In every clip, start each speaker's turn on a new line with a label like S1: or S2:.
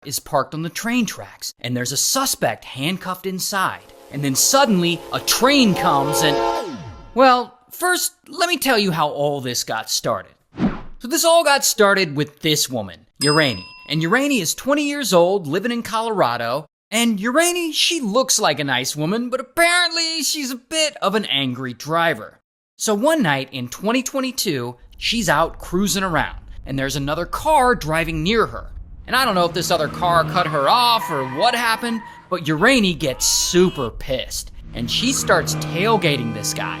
S1: is parked on the train tracks, and there's a suspect handcuffed inside. And then suddenly, a train comes and... Well, first, let me tell you how all this got started. So this all got started with this woman, Uranie. And Uranie is 20 years old, living in Colorado. And Uranie, she looks like a nice woman, but apparently she's a bit of an angry driver. So one night in 2022, she's out cruising around, and there's another car driving near her. And I don't know if this other car cut her off or what happened, but Uranie gets super pissed, and she starts tailgating this guy.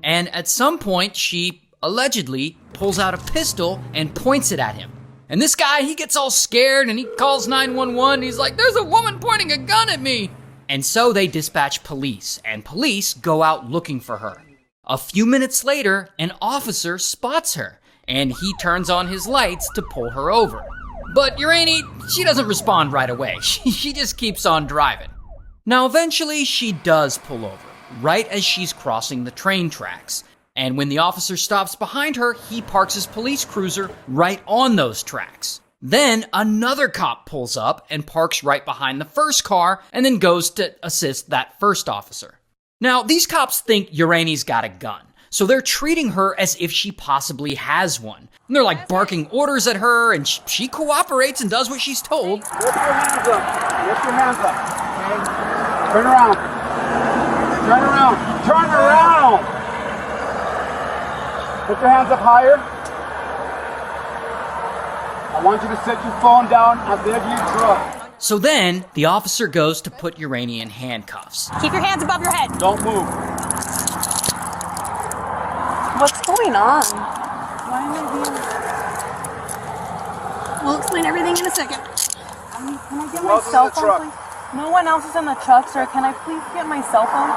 S1: And at some point, she allegedly pulls out a pistol and points it at him. And this guy, he gets all scared and he calls 911. He's like, "There's a woman pointing a gun at me." And so they dispatch police, and police go out looking for her. A few minutes later, an officer spots her, and he turns on his lights to pull her over. But Uranie, she doesn't respond right away. She just keeps on driving. Now eventually she does pull over, right as she's crossing the train tracks. And when the officer stops behind her, he parks his police cruiser right on those tracks. Then another cop pulls up and parks right behind the first car and then goes to assist that first officer. Now, these cops think Uranie's got a gun, so they're treating her as if she possibly has one. And they're like barking orders at her, and she cooperates and does what she's told.
S2: Lift your hands up. Lift your hands up. Okay? Turn around. Turn around. Turn around. Put your hands up higher. I want you to set your phone down at the edge of your truck.
S1: So then, the officer goes to put Uranie in handcuffs.
S3: Keep your hands above your head.
S2: Don't move.
S3: What's going on? Why am I being... We'll explain everything in a second.
S4: Can I get my cell phone, please? No one else is in the truck, sir. Can I please get my cell phone?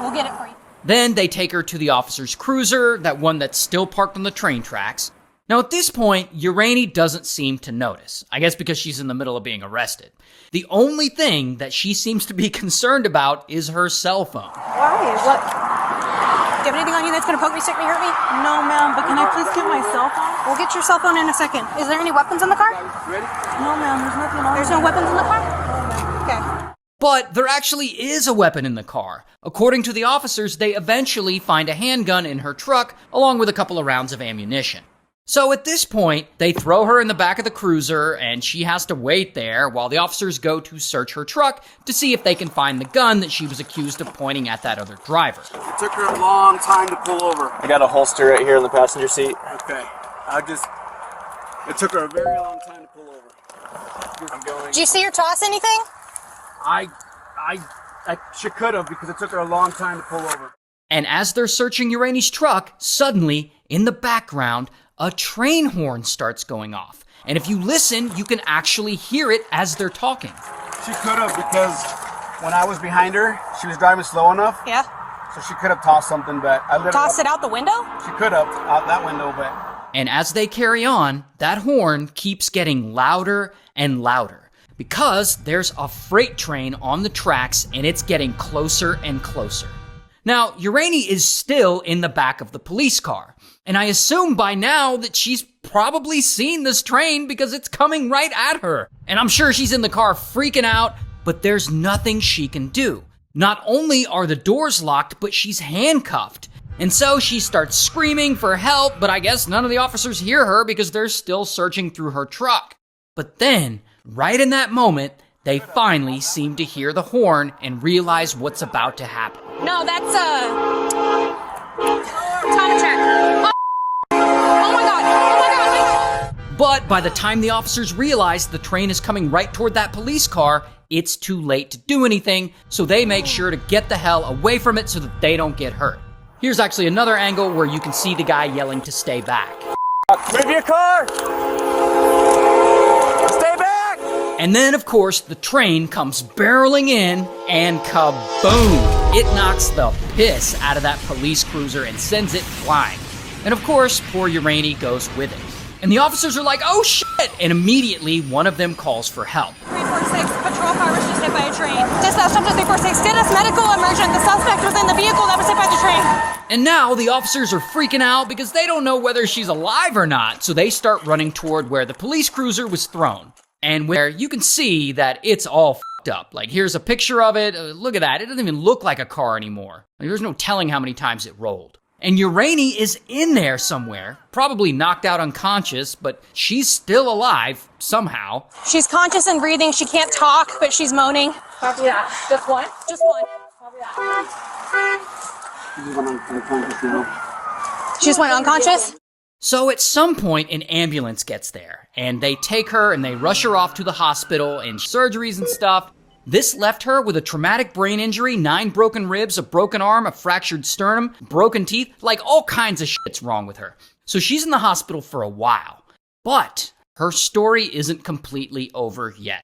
S3: We'll get it for you.
S1: Then they take her to the officer's cruiser, that one that's still parked on the train tracks. Now at this point, Uranie doesn't seem to notice. I guess because she's in the middle of being arrested. The only thing that she seems to be concerned about is her cell phone.
S4: Why? What?
S3: Do you have anything on you that's going to poke me, stick me, hurt me?
S4: No, ma'am, but can I please get my cell phone?
S3: We'll get your cell phone in a second. Is there any weapons in the car?
S4: No, ma'am, there's nothing on
S3: There's no weapons in the car? Okay.
S1: But there actually is a weapon in the car. According to the officers, they eventually find a handgun in her truck, along with a couple of rounds of ammunition. So at this point, they throw her in the back of the cruiser, and she has to wait there while the officers go to search her truck to see if they can find the gun that she was accused of pointing at that other driver.
S2: It took her a long time to pull over.
S5: I got a holster right here in the passenger seat.
S2: Okay. It took her a very long time to pull over. I'm going.
S3: Did you see her toss anything?
S2: She could have, because it took her a long time to pull over.
S1: And as they're searching Uranie's truck, suddenly, in the background, a train horn starts going off. And if you listen, you can actually hear it as they're talking.
S2: She could have, because when I was behind her, she was driving slow enough.
S3: Yeah.
S2: So she could have tossed something, but I lit
S3: Tossed
S2: it
S3: it out the window?
S2: She could have, out that window, but...
S1: And as they carry on, that horn keeps getting louder and louder. Because there's a freight train on the tracks, and it's getting closer and closer. Now, Uranie is still in the back of the police car, and I assume by now that she's probably seen this train because it's coming right at her. And I'm sure she's in the car freaking out, but there's nothing she can do. Not only are the doors locked, but she's handcuffed. And so she starts screaming for help, but I guess none of the officers hear her because they're still searching through her truck. But then, right in that moment, they finally seem to hear the horn and realize what's about to happen.
S3: No, that's time check. Oh my god. Oh my god.
S1: But by the time the officers realize the train is coming right toward that police car, it's too late to do anything, so they make sure to get the hell away from it so that they don't get hurt. Here's actually another angle where you can see the guy yelling to stay back.
S5: Move your car! Stay back!
S1: And then, of course, the train comes barreling in, and kaboom! It knocks the piss out of that police cruiser and sends it flying. And of course, poor Uranie goes with it. And the officers are like, "Oh shit!" And immediately, one of them calls for help.
S3: 346, patrol car was just hit by a train. Dispatch up to 346, get us medical emergent. The suspect was in the vehicle that was hit by the train.
S1: And now the officers are freaking out because they don't know whether she's alive or not, so they start running toward where the police cruiser was thrown. and where you can see that it's all f***ed up. Like, here's a picture of it. Look at that. It doesn't even look like a car anymore. Like, there's no telling how many times it rolled. And Uranie is in there somewhere, probably knocked out unconscious, but she's still alive somehow.
S3: She's conscious and breathing. She can't talk, but she's moaning.
S4: Yeah, just one.
S3: Just one. She just went unconscious?
S1: So at some point, an ambulance gets there, and they take her and they rush her off to the hospital and surgeries and stuff. This left her with a traumatic brain injury, 9 broken ribs, a broken arm, a fractured sternum, broken teeth, like all kinds of shit's wrong with her. So she's in the hospital for a while. But her story isn't completely over yet.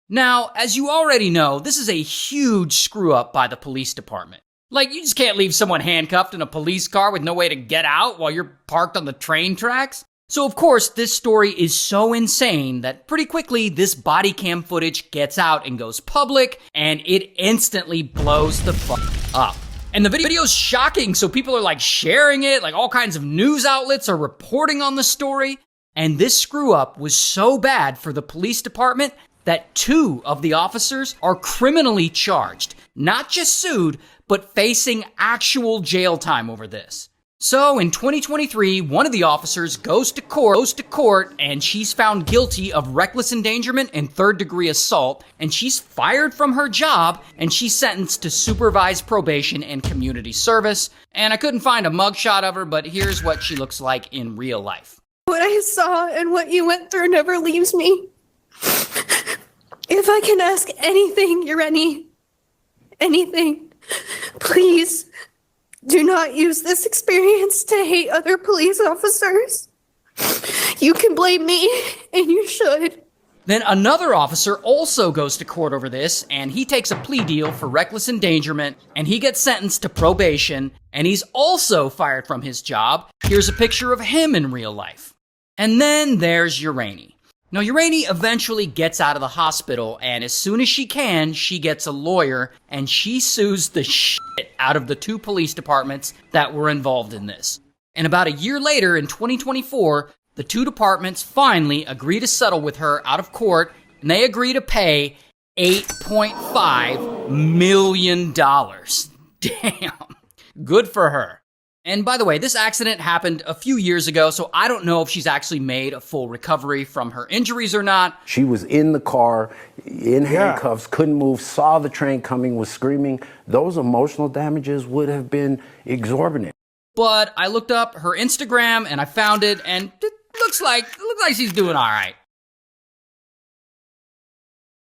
S1: Now, as you already know, this is a huge screw up by the police department. Like, you just can't leave someone handcuffed in a police car with no way to get out while you're parked on the train tracks. So of course, this story is so insane that pretty quickly this body cam footage gets out and goes public, and it instantly blows the fuck up. And the video's shocking, so people are like sharing it, like all kinds of news outlets are reporting on the story. And this screw up was so bad for the police department that 2 of the officers are criminally charged, not just sued, but facing actual jail time over this. So in 2023, one of the officers goes to court, and she's found guilty of reckless endangerment and 3rd-degree assault, and she's fired from her job, and she's sentenced to supervised probation and community service. And I couldn't find a mugshot of her, but here's what she looks like in real life.
S6: What I saw and what you went through never leaves me. If I can ask anything, Uranie, anything, please do not use this experience to hate other police officers. You can blame me, and you should.
S1: Then another officer also goes to court over this, and he takes a plea deal for reckless endangerment, and he gets sentenced to probation, and he's also fired from his job. Here's a picture of him in real life. And then there's Uranie. Now, Uranie eventually gets out of the hospital, and as soon as she can, she gets a lawyer, and she sues the shit out of the 2 police departments that were involved in this. And about a year later, in 2024, the 2 departments finally agree to settle with her out of court, and they agree to pay $8.5 million. Damn. Good for her. And by the way, this accident happened a few years ago, so I don't know if she's actually made a full recovery from her injuries or not.
S7: She was in the car, in handcuffs, couldn't move, saw the train coming, was screaming. Those emotional damages would have been exorbitant.
S1: But I looked up her Instagram and I found it, and it looks like she's doing all right.